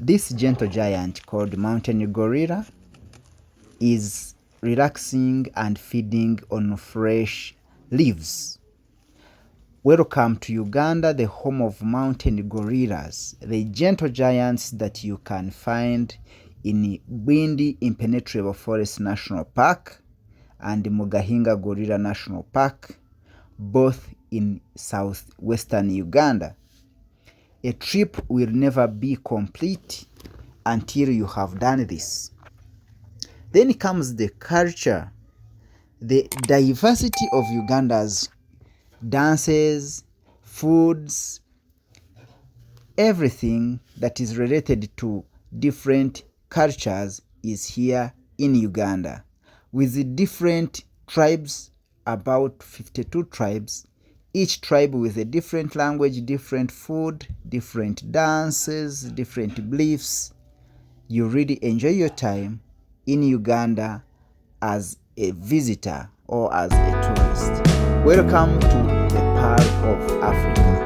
This gentle giant called mountain gorilla is relaxing and feeding on fresh leaves. Welcome to Uganda, the home of mountain gorillas, the gentle giants that you can find in Bwindi Impenetrable Forest National Park and Mugahinga Gorilla National Park, both in southwestern Uganda. A trip will never be complete until you have done this. Then comes the culture, the diversity of Uganda's dances, foods, everything that is related to different cultures is here in Uganda, with the different tribes, about 52 tribes, each tribe with a different language, different food, different dances, different beliefs. You really enjoy your time in Uganda as a visitor or as a tourist. Welcome to the Pearl of Africa.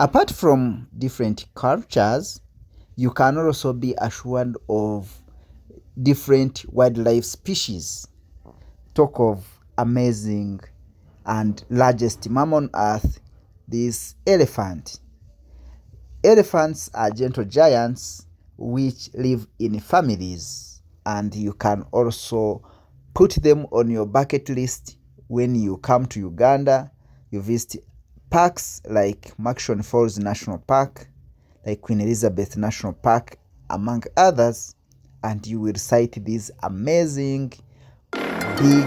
Apart from different cultures, you can also be assured of different wildlife species. Talk of amazing and largest mammal on earth, this elephant. Elephants are gentle giants which live in families, and you can also put them on your bucket list when you come to Uganda. You visit parks like Murchison Falls National Park, like Queen Elizabeth National Park, among others, and you will sight these amazing big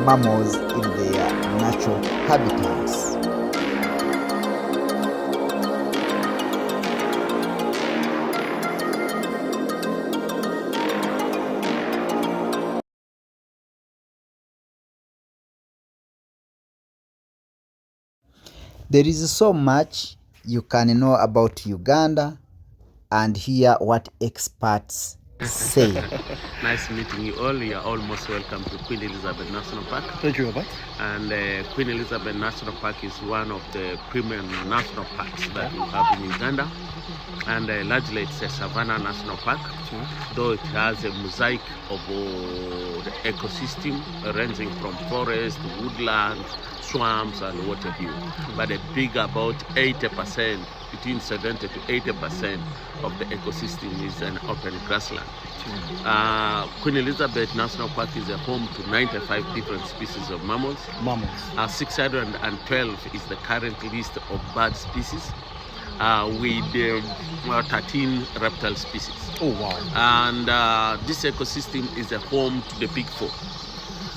mammals in their natural habitats. There is so much you can know about Uganda and hear what experts say. Nice meeting you all. You are almost welcome to Queen Elizabeth National Park. Thank you, Robert. And Queen Elizabeth National Park is one of the premium national parks that we have in Uganda. And largely it's a savanna national park, though it has a mosaic of the ecosystem ranging from forest, woodland, swamps and what have you. But a big, about 80%, between 70 to 80% of the ecosystem is an open grassland. Queen Elizabeth National Park is a home to 95 different species of mammals. 612 is the current list of bird species, with 13 reptile species. Oh wow. And this ecosystem is a home to the big four.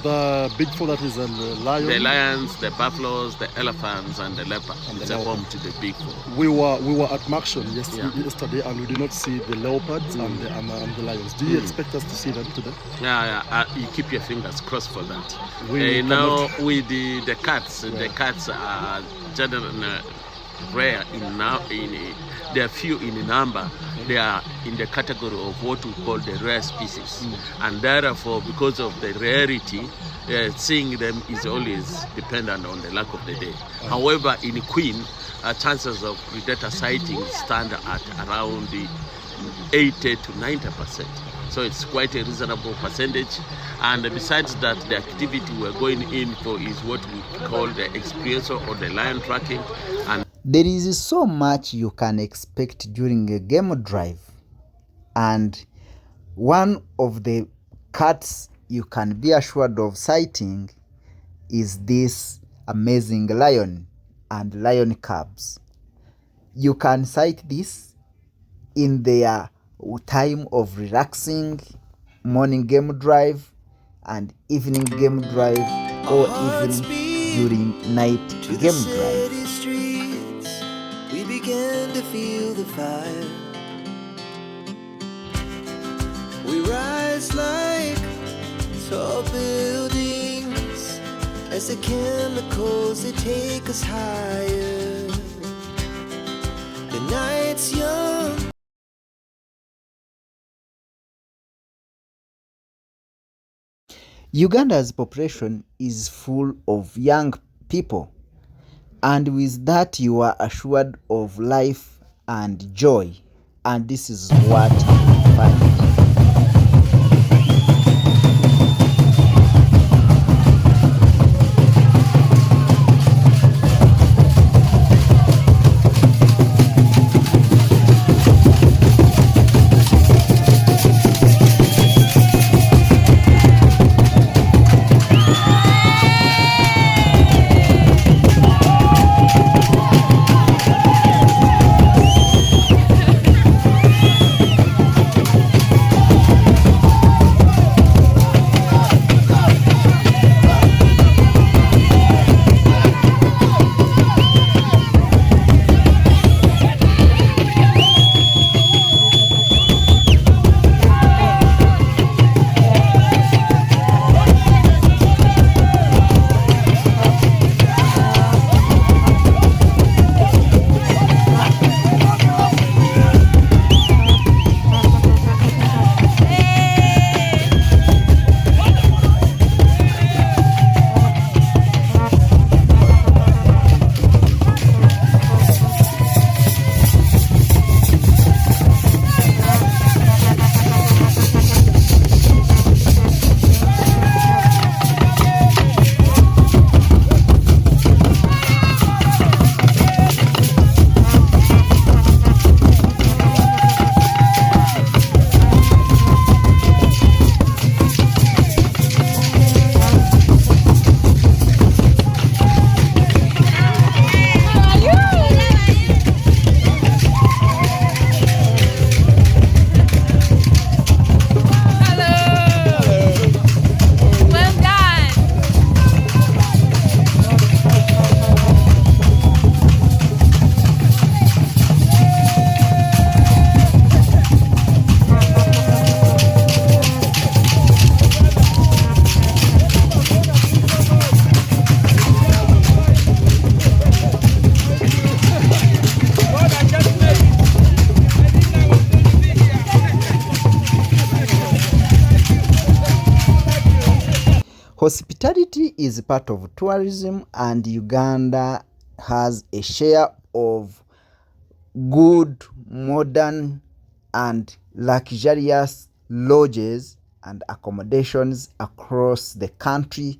The big four, that is the lion? The lions, the buffaloes, the elephants, and the leopard. It's a home to the big four. We were at Murchison yesterday, and we did not see the leopards and the lions. Do you expect us to see them today? Yeah. You keep your fingers crossed for that. Now with the cats, the cats are generally rare they are few in number. They are in the category of what we call the rare species, and therefore, because of the rarity, seeing them is always dependent on the luck of the day. However, in Queen, chances of predator sightings stand at around the 80 to 90%. So it's quite a reasonable percentage. And besides that, the activity we're going in for is what we call the experiential or the lion tracking. And there is so much you can expect during a game drive, and one of the cats you can be assured of sighting is this amazing lion and lion cubs. You can sight this in their time of relaxing, morning game drive and evening game drive, or even during night game drive. began to feel the fire. We rise like tall buildings as the chemicals, they take us higher. The night's young. Uganda's population is full of young people, and with that you are assured of life and joy, and this is what you find. Hospitality is part of tourism, and Uganda has a share of good, modern, and luxurious lodges and accommodations across the country,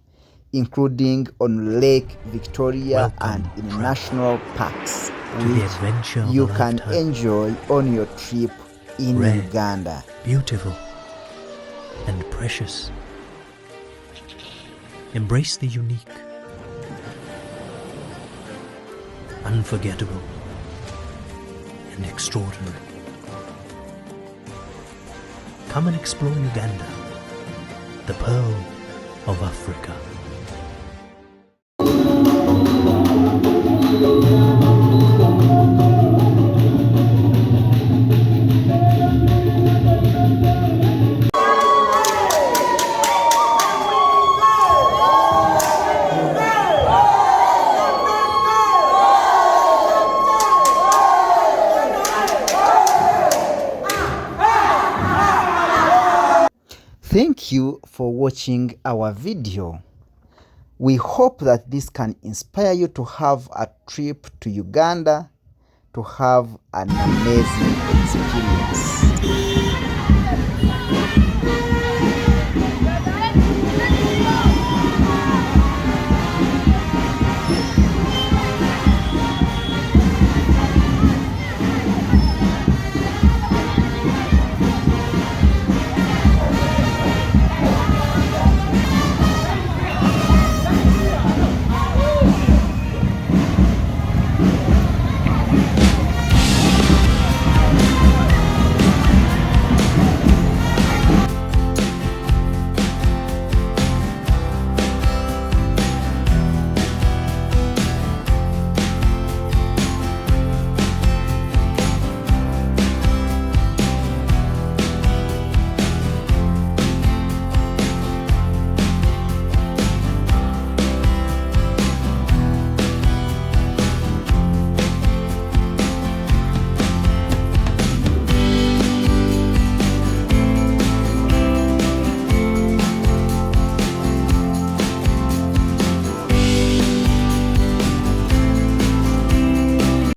including on Lake Victoria and in national parks, which you can enjoy on your trip in Uganda. Beautiful and precious. Embrace the unique, unforgettable, and extraordinary. Come and explore Uganda, the pearl of Africa. Thank you for watching our video. We hope that this can inspire you to have a trip to Uganda to have an amazing experience.